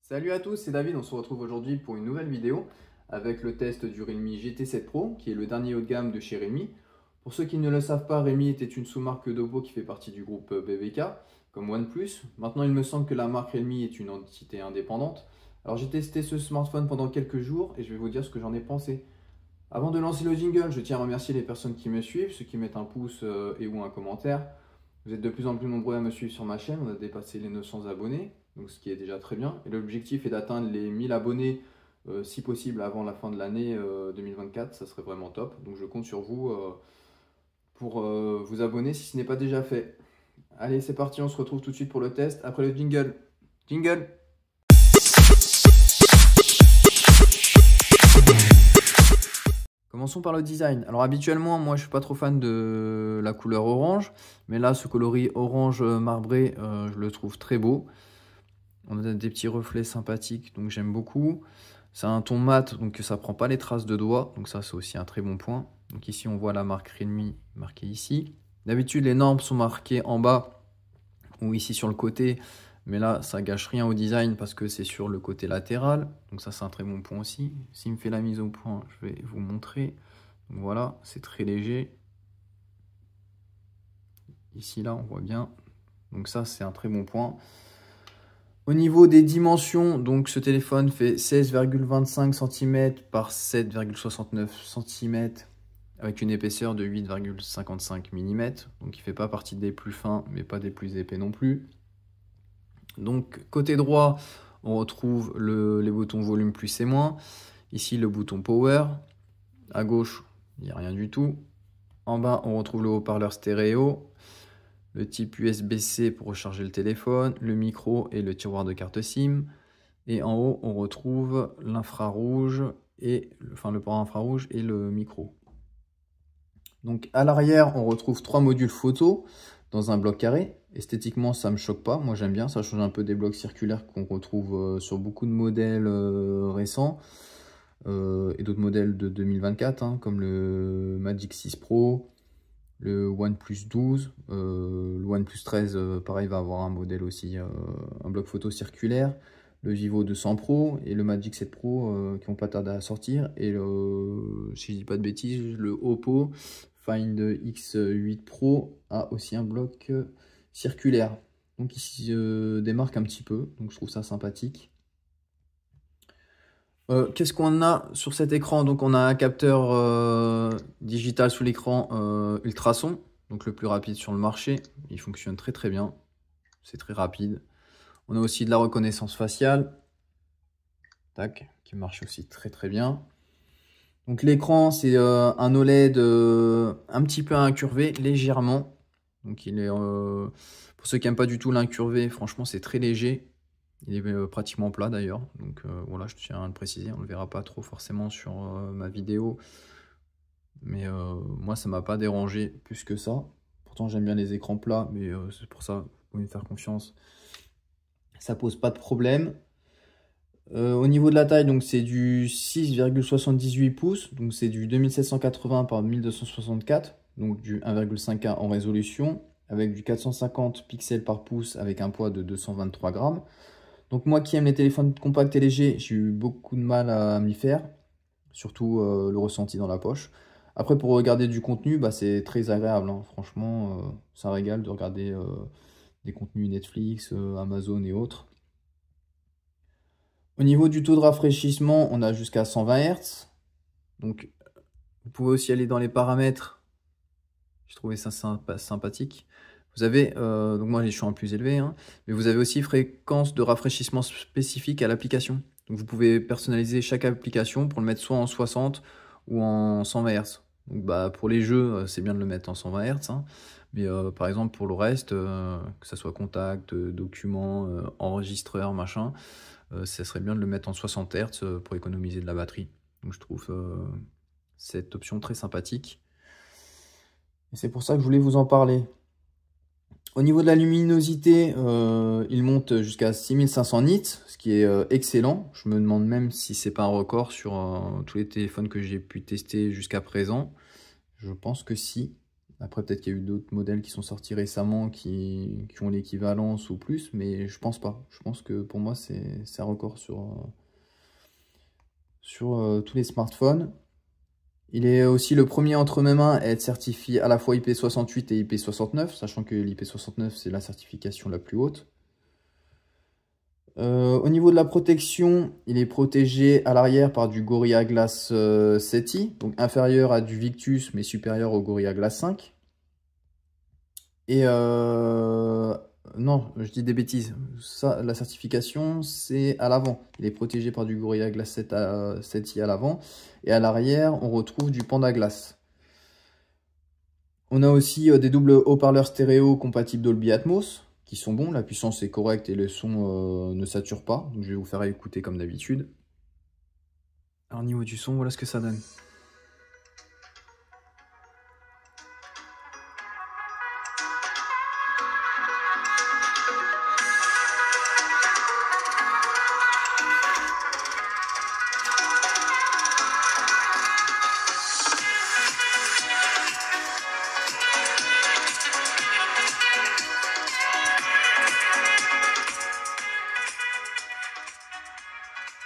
Salut à tous, c'est David, on se retrouve aujourd'hui pour une nouvelle vidéo avec le test du Realme GT7 Pro qui est le dernier haut de gamme de chez Realme. Pour ceux qui ne le savent pas, Realme était une sous-marque d'Oppo qui fait partie du groupe BBK comme OnePlus. Maintenant il me semble que la marque Realme est une entité indépendante. Alors j'ai testé ce smartphone pendant quelques jours et je vais vous dire ce que j'en ai pensé. Avant de lancer le jingle, je tiens à remercier les personnes qui me suivent, ceux qui mettent un pouce et ou un commentaire. Vous êtes de plus en plus nombreux à me suivre sur ma chaîne, on a dépassé les 900 abonnés, donc ce qui est déjà très bien. Et l'objectif est d'atteindre les 1000 abonnés, si possible avant la fin de l'année 2024, ça serait vraiment top. Donc je compte sur vous pour vous abonner si ce n'est pas déjà fait. Allez, c'est parti, on se retrouve tout de suite pour le test après le jingle. Jingle! Commençons par le design. Alors habituellement, moi je suis pas trop fan de la couleur orange, mais là ce coloris orange marbré, je le trouve très beau. On a des petits reflets sympathiques, donc j'aime beaucoup. C'est un ton mat, donc ça prend pas les traces de doigts, donc ça c'est aussi un très bon point. Donc ici on voit la marque Realme marquée ici. D'habitude les normes sont marquées en bas ou ici sur le côté, mais là ça gâche rien au design parce que c'est sur le côté latéral, donc ça c'est un très bon point aussi. S'il me fait la mise au point, je vais vous montrer. Donc voilà, c'est très léger. Ici là on voit bien, donc ça c'est un très bon point. Au niveau des dimensions, donc ce téléphone fait 16,25 cm par 7,69 cm avec une épaisseur de 8,55 mm. Donc il ne fait pas partie des plus fins mais pas des plus épais non plus. Donc côté droit, on retrouve les boutons volume plus et moins. Ici le bouton power. À gauche, il n'y a rien du tout. En bas, on retrouve le haut-parleur stéréo. Le type USB-C pour recharger le téléphone, le micro et le tiroir de carte SIM. Et en haut, on retrouve l'infrarouge et le port infrarouge et le micro. Donc à l'arrière, on retrouve 3 modules photo dans un bloc carré. Esthétiquement, ça me choque pas. Moi, j'aime bien. Ça change un peu des blocs circulaires qu'on retrouve sur beaucoup de modèles récents et d'autres modèles de 2024, hein, comme le Magic 6 Pro. Le OnePlus 12, le OnePlus 13, pareil, va avoir un modèle aussi, un bloc photo circulaire. Le Vivo 200 Pro et le Magic 7 Pro qui vont pas tarder à sortir. Et si je dis pas de bêtises, le Oppo Find X8 Pro a aussi un bloc circulaire. Donc il se démarque un petit peu, donc je trouve ça sympathique. Qu'est-ce qu'on a sur cet écran? Donc on a un capteur digital sous l'écran ultrason, donc le plus rapide sur le marché. Il fonctionne très très bien, c'est très rapide. On a aussi de la reconnaissance faciale, tac, qui marche aussi très très bien. Donc l'écran c'est un OLED un petit peu incurvé, légèrement. Donc il est pour ceux qui n'aiment pas du tout l'incurvé, franchement c'est très léger. Il est pratiquement plat d'ailleurs, donc voilà, je tiens à le préciser, on ne le verra pas trop forcément sur ma vidéo, mais moi ça m'a pas dérangé plus que ça. Pourtant j'aime bien les écrans plats, mais c'est pour ça, vous pouvez me faire confiance, ça pose pas de problème. Au niveau de la taille, donc c'est du 6,78 pouces, donc c'est du 2780 par 1264, donc du 1,5K en résolution, avec du 450 pixels par pouce avec un poids de 223 grammes. Donc moi qui aime les téléphones compacts et légers, j'ai eu beaucoup de mal à m'y faire, surtout le ressenti dans la poche. Après pour regarder du contenu, bah, c'est très agréable, hein. Franchement ça régale de regarder des contenus Netflix, Amazon et autres. Au niveau du taux de rafraîchissement, on a jusqu'à 120 Hz. Donc vous pouvez aussi aller dans les paramètres, j'ai trouvé ça sympathique. Vous avez, donc moi je suis en plus élevé, hein, mais vous avez aussi fréquence de rafraîchissement spécifique à l'application. Donc vous pouvez personnaliser chaque application pour le mettre soit en 60 ou en 120 Hz. Donc bah, pour les jeux, c'est bien de le mettre en 120 Hz, hein, mais par exemple pour le reste, que ce soit contact, documents, enregistreur, machin, ça serait bien de le mettre en 60 Hz pour économiser de la batterie. Donc je trouve cette option très sympathique. Et c'est pour ça que je voulais vous en parler. Au niveau de la luminosité, il monte jusqu'à 6500 nits, ce qui est excellent. Je me demande même si c'est pas un record sur tous les téléphones que j'ai pu tester jusqu'à présent. Je pense que si. Après, peut-être qu'il y a eu d'autres modèles qui sont sortis récemment qui ont l'équivalence ou plus, mais je pense pas. Je pense que pour moi, c'est un record sur tous les smartphones. Il est aussi le premier entre mes mains à être certifié à la fois IP68 et IP69, sachant que l'IP69, c'est la certification la plus haute. Au niveau de la protection, il est protégé à l'arrière par du Gorilla Glass 7i, donc inférieur à du Victus, mais supérieur au Gorilla Glass 5. Et non, je dis des bêtises. Ça, la certification, c'est à l'avant. Il est protégé par du Gorilla Glass 7i à l'avant. Et à l'arrière, on retrouve du Panda Glass. On a aussi des doubles haut-parleurs stéréo compatibles Dolby Atmos, qui sont bons. La puissance est correcte et le son ne sature pas. Donc je vais vous faire écouter comme d'habitude. Alors au niveau du son, voilà ce que ça donne.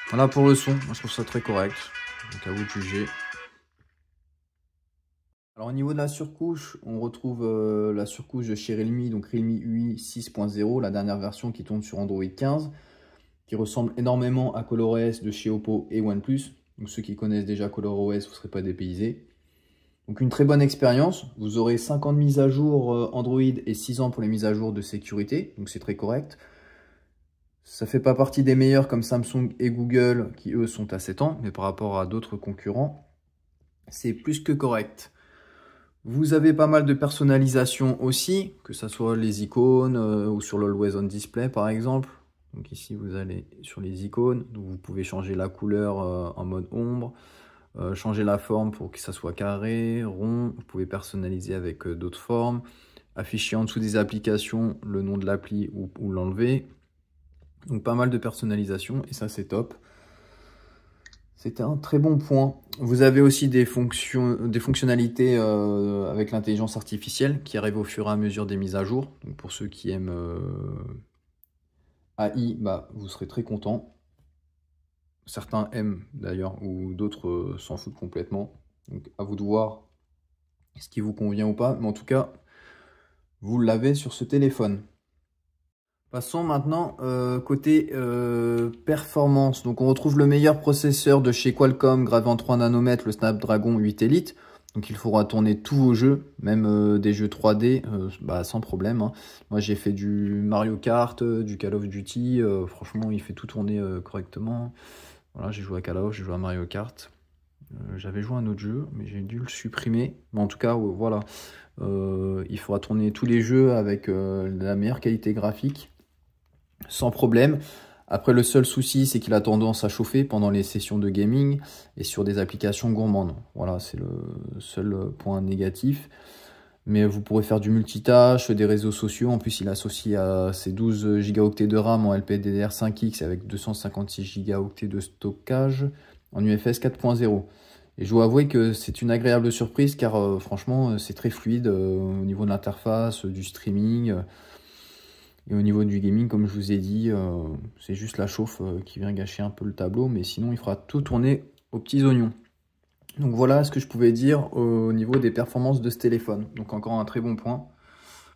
Voilà pour le son, moi je trouve ça très correct, donc à vous de juger. Alors au niveau de la surcouche, on retrouve la surcouche de chez Realme, donc Realme UI 6.0, la dernière version qui tourne sur Android 15, qui ressemble énormément à ColorOS de chez Oppo et OnePlus. Donc ceux qui connaissent déjà ColorOS, vous ne serez pas dépaysés. Donc une très bonne expérience, vous aurez 5 ans de mise à jour Android et 6 ans pour les mises à jour de sécurité, donc c'est très correct. Ça fait pas partie des meilleurs comme Samsung et Google qui eux sont à 7 ans, mais par rapport à d'autres concurrents, c'est plus que correct. Vous avez pas mal de personnalisation aussi, que ce soit les icônes ou sur l'Always On Display par exemple. Donc ici vous allez sur les icônes, donc vous pouvez changer la couleur en mode ombre, changer la forme pour que ça soit carré, rond. Vous pouvez personnaliser avec d'autres formes, afficher en dessous des applications le nom de l'appli ou l'enlever. Donc pas mal de personnalisation et ça c'est top. C'est un très bon point. Vous avez aussi des fonctionnalités avec l'intelligence artificielle qui arrivent au fur et à mesure des mises à jour. Donc pour ceux qui aiment AI, bah, vous serez très contents. Certains aiment d'ailleurs ou d'autres s'en foutent complètement. Donc à vous de voir ce qui vous convient ou pas. Mais en tout cas, vous l'avez sur ce téléphone. Passons maintenant côté performance. Donc on retrouve le meilleur processeur de chez Qualcomm, gravé en 3 nanomètres, le Snapdragon 8 Elite. Donc il faudra tourner tous vos jeux, même des jeux 3D, bah, sans problème. Hein. Moi j'ai fait du Mario Kart, du Call of Duty, franchement il fait tout tourner correctement. Voilà, j'ai joué à Call of, j'ai joué à Mario Kart. J'avais joué à un autre jeu, mais j'ai dû le supprimer. Mais en tout cas, voilà. Il faudra tourner tous les jeux avec la meilleure qualité graphique. Sans problème. Après, le seul souci, c'est qu'il a tendance à chauffer pendant les sessions de gaming et sur des applications gourmandes. Voilà, c'est le seul point négatif. Mais vous pourrez faire du multitâche, des réseaux sociaux. En plus, il est associé à ses 12 Go de RAM en LPDDR5X avec 256 Go de stockage en UFS 4.0. Et je dois avouer que c'est une agréable surprise car franchement, c'est très fluide au niveau de l'interface, du streaming. Et au niveau du gaming, comme je vous ai dit, c'est juste la chauffe qui vient gâcher un peu le tableau. Mais sinon, il fera tout tourner aux petits oignons. Donc voilà ce que je pouvais dire au niveau des performances de ce téléphone. Donc encore un très bon point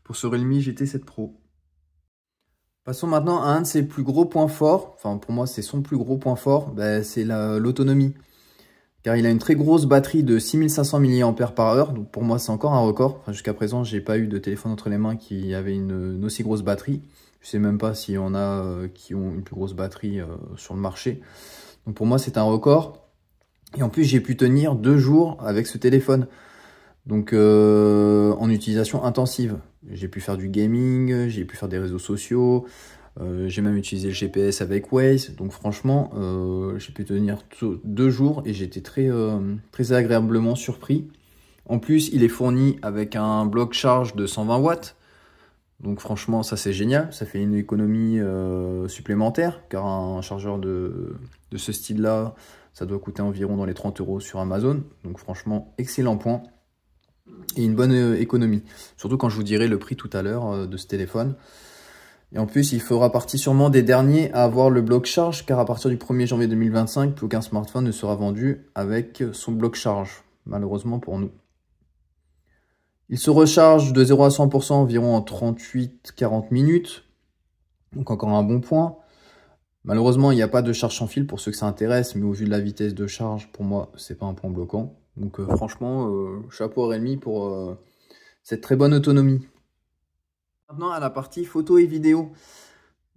pour ce Realme GT7 Pro. Passons maintenant à un de ses plus gros points forts. Enfin pour moi c'est son plus gros point fort. C'est l'autonomie. Car il a une très grosse batterie de 6500 mAh. Donc pour moi c'est encore un record. Enfin, jusqu'à présent j'ai pas eu de téléphone entre les mains qui avait une aussi grosse batterie. Je sais même pas s'il y en a qui ont une plus grosse batterie sur le marché. Donc pour moi c'est un record. Et en plus, j'ai pu tenir 2 jours avec ce téléphone. Donc, en utilisation intensive. J'ai pu faire du gaming, j'ai pu faire des réseaux sociaux. J'ai même utilisé le GPS avec Waze. Donc, franchement, j'ai pu tenir 2 jours et j'étais très, très agréablement surpris. En plus, il est fourni avec un bloc charge de 120 watts. Donc, franchement, ça, c'est génial. Ça fait une économie supplémentaire. Car un chargeur de ce style-là, ça doit coûter environ dans les 30 € sur Amazon. Donc franchement, excellent point. et une bonne économie. Surtout quand je vous dirai le prix tout à l'heure de ce téléphone. Et en plus, il fera partie sûrement des derniers à avoir le bloc charge, car à partir du 1er janvier 2025, plus aucun smartphone ne sera vendu avec son bloc charge, malheureusement pour nous. Il se recharge de 0 à 100% environ en 38-40 minutes, donc encore un bon point. Malheureusement, il n'y a pas de charge sans fil pour ceux que ça intéresse, mais au vu de la vitesse de charge, pour moi, c'est pas un point bloquant. Donc franchement, chapeau à Realme pour cette très bonne autonomie. Maintenant, à la partie photo et vidéo.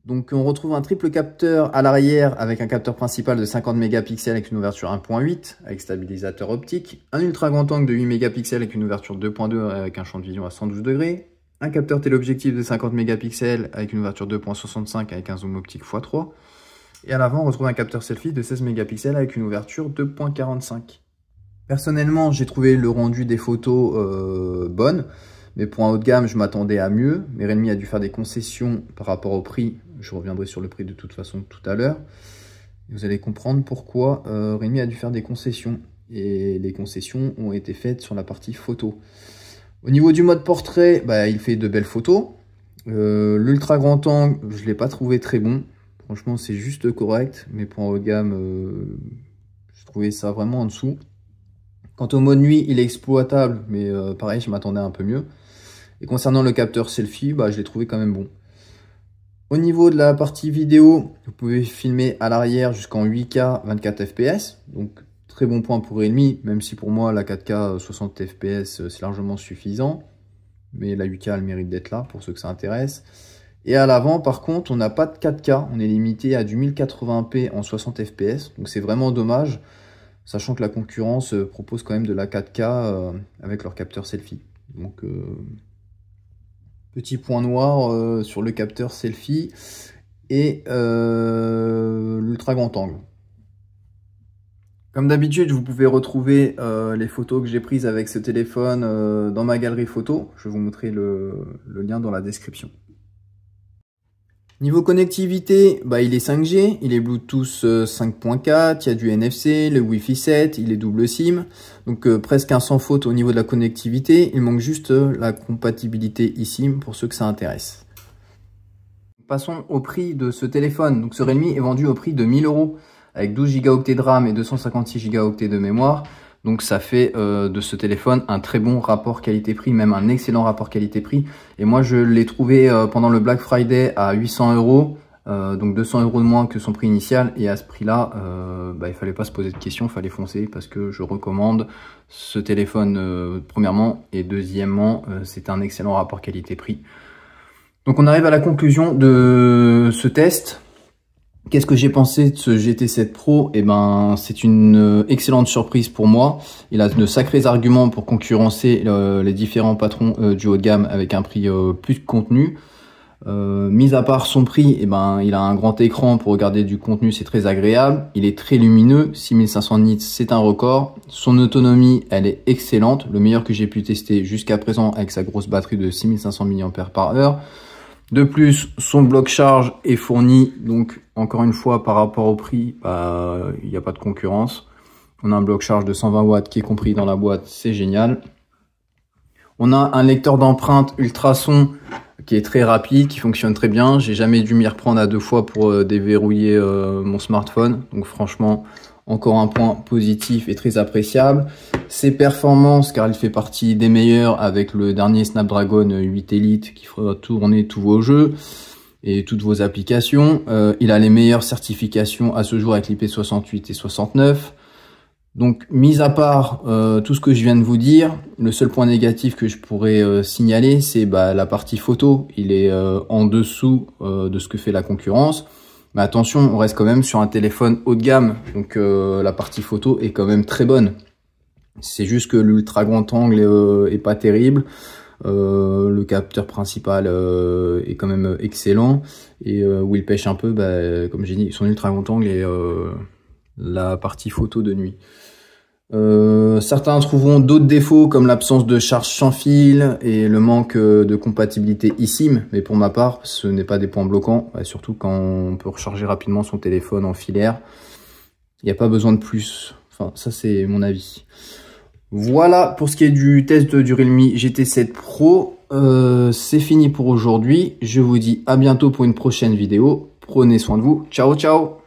Donc on retrouve un triple capteur à l'arrière avec un capteur principal de 50 mégapixels avec une ouverture 1.8 avec stabilisateur optique, un ultra grand angle de 8 mégapixels avec une ouverture 2.2 avec un champ de vision à 112 degrés, un capteur téléobjectif de 50 mégapixels avec une ouverture 2.65 avec un zoom optique x3, et à l'avant on retrouve un capteur selfie de 16 mégapixels avec une ouverture 2.45. Personnellement, j'ai trouvé le rendu des photos bonnes. Mais pour un haut de gamme, je m'attendais à mieux. Mais Realme a dû faire des concessions par rapport au prix. Je reviendrai sur le prix de toute façon tout à l'heure. Vous allez comprendre pourquoi Realme a dû faire des concessions. Et les concessions ont été faites sur la partie photo. Au niveau du mode portrait, il fait de belles photos. L'ultra grand angle, je ne l'ai pas trouvé très bon. Franchement, c'est juste correct. Mais pour un haut de gamme, je trouvais ça vraiment en dessous. Quant au mode nuit, il est exploitable. Mais pareil, je m'attendais un peu mieux. Et concernant le capteur selfie, je l'ai trouvé quand même bon. Au niveau de la partie vidéo, vous pouvez filmer à l'arrière jusqu'en 8K 24 fps. Donc très bon point pour Realme, même si pour moi la 4K 60 fps c'est largement suffisant. Mais la 8K elle mérite d'être là pour ceux que ça intéresse. Et à l'avant par contre on n'a pas de 4K, on est limité à du 1080p en 60 fps. Donc c'est vraiment dommage, sachant que la concurrence propose quand même de la 4K avec leur capteur selfie. Donc petit point noir sur le capteur selfie et l'ultra grand angle. Comme d'habitude, vous pouvez retrouver les photos que j'ai prises avec ce téléphone dans ma galerie photo. Je vais vous montrer le lien dans la description. Niveau connectivité, il est 5G, il est Bluetooth 5.4, il y a du NFC, le Wi-Fi 7, il est double SIM. Donc presque un sans faute au niveau de la connectivité. Il manque juste la compatibilité eSIM pour ceux que ça intéresse. Passons au prix de ce téléphone. Donc ce Realme est vendu au prix de 1000 € avec 12 Go de RAM et 256 Go de mémoire. Donc ça fait de ce téléphone un très bon rapport qualité-prix, même un excellent rapport qualité-prix. Et moi je l'ai trouvé pendant le Black Friday à 800 €, donc 200 € de moins que son prix initial. Et à ce prix-là, il fallait pas se poser de questions, il fallait foncer parce que je recommande ce téléphone premièrement. Et deuxièmement, c'est un excellent rapport qualité-prix. Donc on arrive à la conclusion de ce test. Qu'est-ce que j'ai pensé de ce GT7 Pro? C'est une excellente surprise pour moi. Il a de sacrés arguments pour concurrencer les différents patrons du haut de gamme avec un prix plus contenu. Mis à part son prix, il a un grand écran pour regarder du contenu, c'est très agréable. Il est très lumineux, 6500 nits, c'est un record. Son autonomie, elle est excellente, le meilleur que j'ai pu tester jusqu'à présent avec sa grosse batterie de 6500 mAh. De plus, son bloc charge est fourni, donc encore une fois par rapport au prix, il n'y a pas de concurrence. On a un bloc charge de 120 watts qui est compris dans la boîte, c'est génial. On a un lecteur d'empreintes ultrason qui est très rapide, qui fonctionne très bien. J'ai jamais dû m'y reprendre à 2 fois pour déverrouiller mon smartphone, donc franchement encore un point positif et très appréciable. Ses performances, car il fait partie des meilleurs avec le dernier Snapdragon 8 Elite qui fera tourner tous vos jeux et toutes vos applications. Il a les meilleures certifications à ce jour avec l'IP68 et 69. Donc, mis à part tout ce que je viens de vous dire, le seul point négatif que je pourrais signaler, c'est la partie photo. Il est en dessous de ce que fait la concurrence. Mais attention, on reste quand même sur un téléphone haut de gamme, donc la partie photo est quand même très bonne. C'est juste que l'ultra grand angle est pas terrible, le capteur principal est quand même excellent, et où il pêche un peu, comme j'ai dit, son ultra grand angle et la partie photo de nuit. Certains trouveront d'autres défauts comme l'absence de charge sans fil et le manque de compatibilité eSIM, mais pour ma part ce n'est pas des points bloquants, surtout quand on peut recharger rapidement son téléphone en filaire. Il n'y a pas besoin de plus, enfin ça c'est mon avis. Voilà pour ce qui est du test du Realme GT7 Pro. C'est fini pour aujourd'hui. Je vous dis à bientôt pour une prochaine vidéo. Prenez soin de vous. Ciao, ciao!